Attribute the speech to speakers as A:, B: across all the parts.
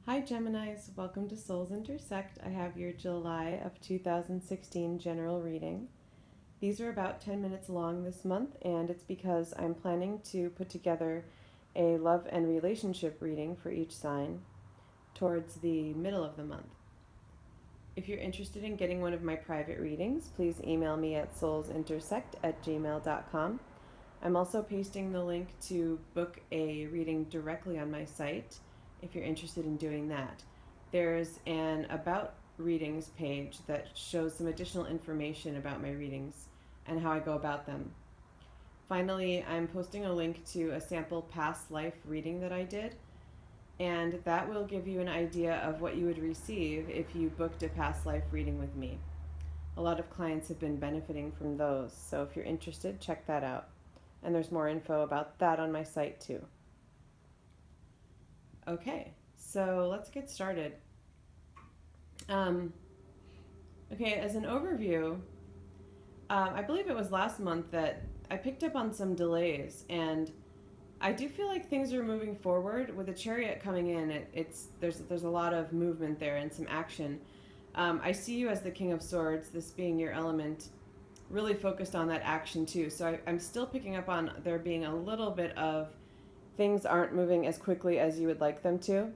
A: Hi Geminis, welcome to Souls Intersect. I have your July of 2016 general reading. These are about 10 minutes long this month, and it's because I'm planning to put together a love and relationship reading for each sign towards the middle of the month. If you're interested in getting one of my private readings, please email me at soulsintersect@gmail.com. I'm also pasting the link to book a reading directly on my site if you're interested in doing that. There's an About Readings page that shows some additional information about my readings and how I go about them. Finally, I'm posting a link to a sample past life reading that I did, and that will give you an idea of what you would receive if you booked a past life reading with me. A lot of clients have been benefiting from those, so if you're interested, check that out. And there's more info about that on my site too. Okay, so let's get started. Okay, as an overview, I believe it was last month that I picked up on some delays, and I do feel like things are moving forward with the chariot coming in. There's a lot of movement there and some action. I see you as the King of Swords, this being your element, really focused on that action too. So I'm still picking up on there being a little bit of things aren't moving as quickly as you would like them to.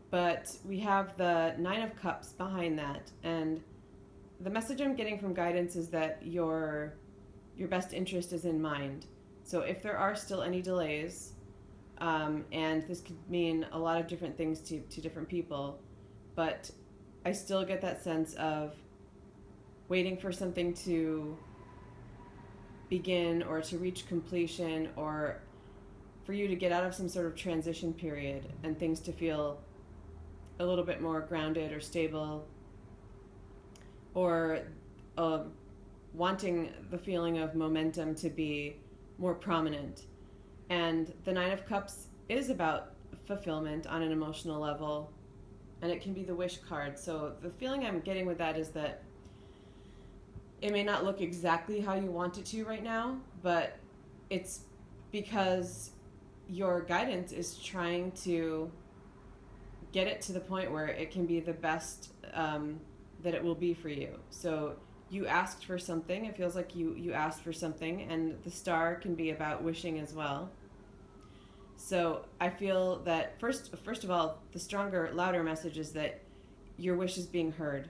A: But we have the Nine of Cups behind that, and the message I'm getting from guidance is that your best interest is in mind. So if there are still any delays, and this could mean a lot of different things to different people, but I still get that sense of waiting for something to begin or to reach completion, or for you to get out of some sort of transition period and things to feel a little bit more grounded or stable, or wanting the feeling of momentum to be more prominent. And the Nine of Cups is about fulfillment on an emotional level, and it can be the wish card. So the feeling I'm getting with that is that it may not look exactly how you want it to right now, but it's because your guidance is trying to get it to the point where it can be the best that it will be for you. So you asked for something. It feels like you asked for something, and the star can be about wishing as well. So I feel that first of all, the stronger, louder message is that your wish is being heard.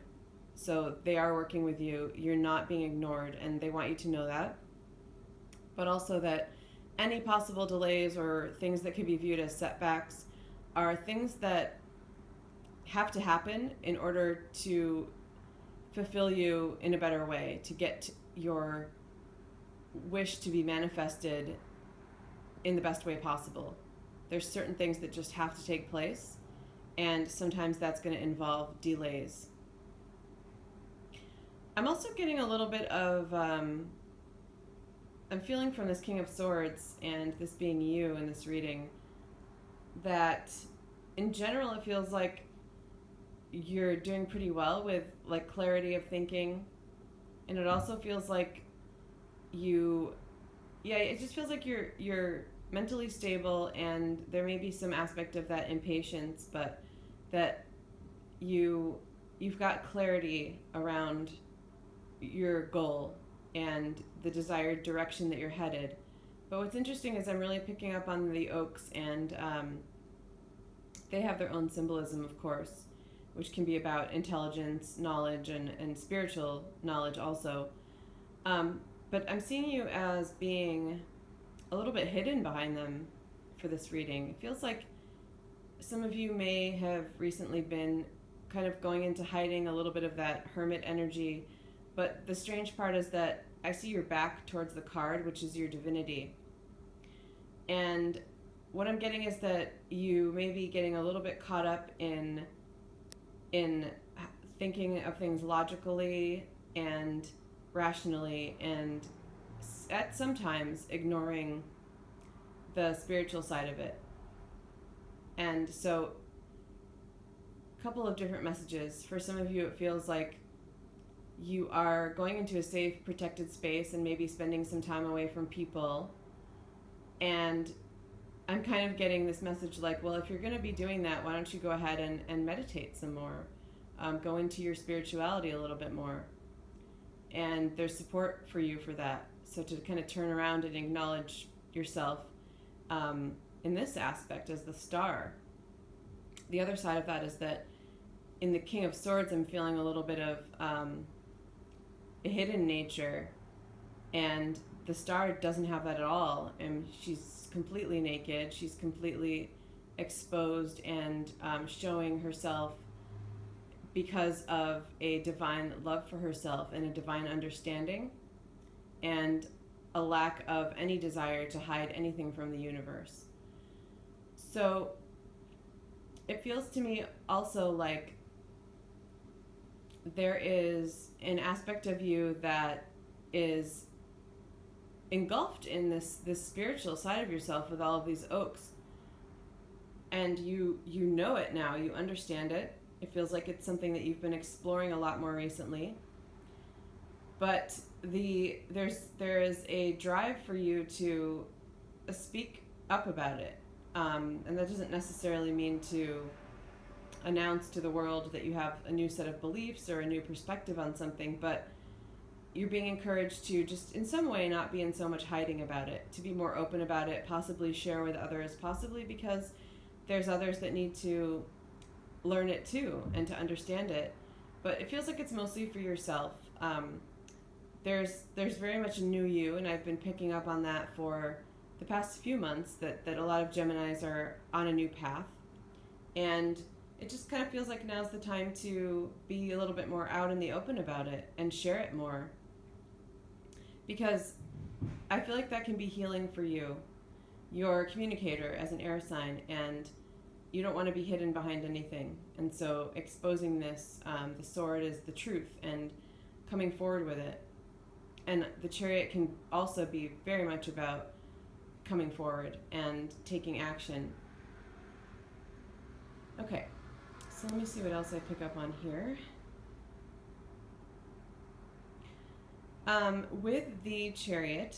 A: So they are working with you. You're not being ignored, and they want you to know that. But also that any possible delays or things that could be viewed as setbacks are things that have to happen in order to fulfill you in a better way, to get your wish to be manifested in the best way possible. There's certain things that just have to take place, and sometimes that's going to involve delays. I'm also getting a little bit of I'm feeling from this King of Swords and this being you in this reading that in general it feels like you're doing pretty well with like clarity of thinking, and it also feels like it just feels like you're mentally stable, and there may be some aspect of that impatience, but that you've got clarity around your goal and the desired direction that you're headed. But what's interesting is I'm really picking up on the oaks, and they have their own symbolism, of course, which can be about intelligence, knowledge, and spiritual knowledge also. But I'm seeing you as being a little bit hidden behind them for this reading. It feels like some of you may have recently been kind of going into hiding a little bit of that hermit energy, but the strange part is that I see your back towards the card, which is your divinity. And what I'm getting is that you may be getting a little bit caught up in thinking of things logically and rationally, and at sometimes ignoring the spiritual side of it. And so a couple of different messages. For some of you, it feels like you are going into a safe, protected space and maybe spending some time away from people. And I'm kind of getting this message like, well, if you're going to be doing that, why don't you go ahead and meditate some more? Go into your spirituality a little bit more. And there's support for you for that. So to kind of turn around and acknowledge yourself in this aspect as the star. The other side of that is that in the King of Swords, I'm feeling a little bit of a hidden nature, and the star doesn't have that at all. And she's completely naked. She's completely exposed and showing herself because of a divine love for herself and a divine understanding and a lack of any desire to hide anything from the universe. So it feels to me also like there is an aspect of you that is engulfed in this spiritual side of yourself with all of these oaks. And you know it now, you understand it. It feels like it's something that you've been exploring a lot more recently. But there is a drive for you to speak up about it. And that doesn't necessarily mean to announce to the world that you have a new set of beliefs or a new perspective on something, but you're being encouraged to just in some way not be in so much hiding about it, to be more open about it, possibly share with others, possibly because there's others that need to learn it too and to understand it. But it feels like it's mostly for yourself. There's very much a new you, and I've been picking up on that for the past few months, that a lot of Geminis are on a new path. And it just kind of feels like now's the time to be a little bit more out in the open about it and share it more. Because I feel like that can be healing for you. You're a communicator as an air sign, and you don't want to be hidden behind anything. And so exposing this, the sword is the truth, and coming forward with it. And the Chariot can also be very much about coming forward and taking action. Okay, so let me see what else I pick up on here. With the Chariot,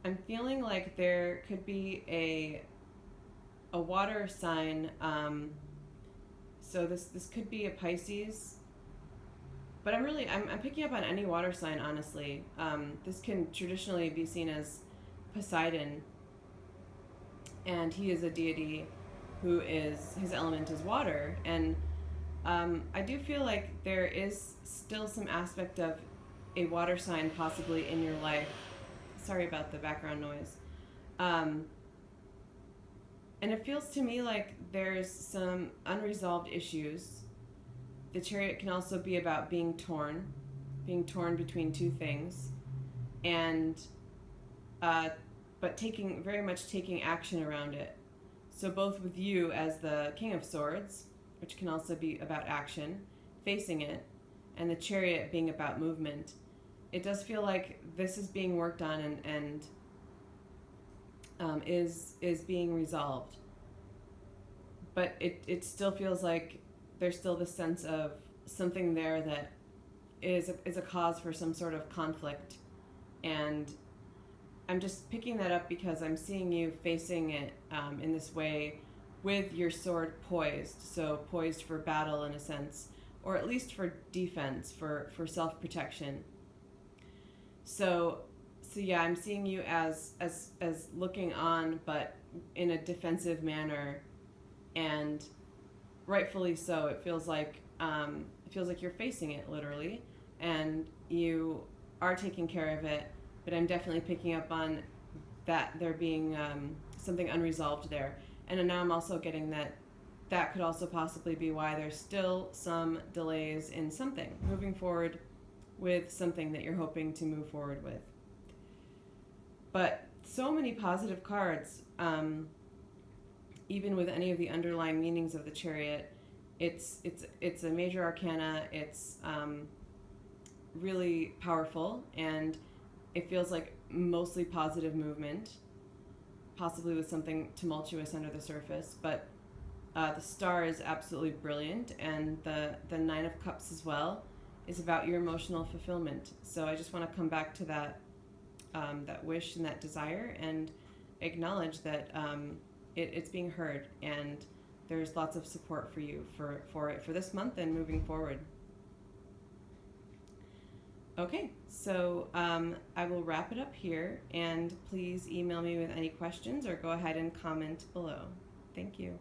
A: I'm feeling like there could be a water sign. So this could be a Pisces, but I'm picking up on any water sign, honestly. This can traditionally be seen as Poseidon, and he is a deity who is, his element is water. And I do feel like there is still some aspect of a water sign possibly in your life. Sorry about the background noise. And it feels to me like there's some unresolved issues. The Chariot can also be about being torn between two things, and but very much taking action around it. So both with you as the King of Swords, which can also be about action, facing it, and the Chariot being about movement. It does feel like this is being worked on and is being resolved. But it still feels like there's still this sense of something there that is a cause for some sort of conflict. And I'm just picking that up because I'm seeing you facing it in this way with your sword poised. So poised for battle in a sense, or at least for defense, for self-protection. So yeah, I'm seeing you as looking on, but in a defensive manner, and rightfully so. It feels like you're facing it literally, and you are taking care of it. But I'm definitely picking up on that there being something unresolved there, and now I'm also getting that could also possibly be why there's still some delays in something moving forward with something that you're hoping to move forward with. But so many positive cards, even with any of the underlying meanings of the Chariot. It's a major arcana. It's really powerful, and it feels like mostly positive movement, possibly with something tumultuous under the surface. But the star is absolutely brilliant, and the Nine of Cups as well is about your emotional fulfillment. So I just want to come back to that wish and that desire, and acknowledge that it's being heard, and there's lots of support for you for it for this month and moving forward. Okay, so I will wrap it up here, and please email me with any questions or go ahead and comment below. Thank you.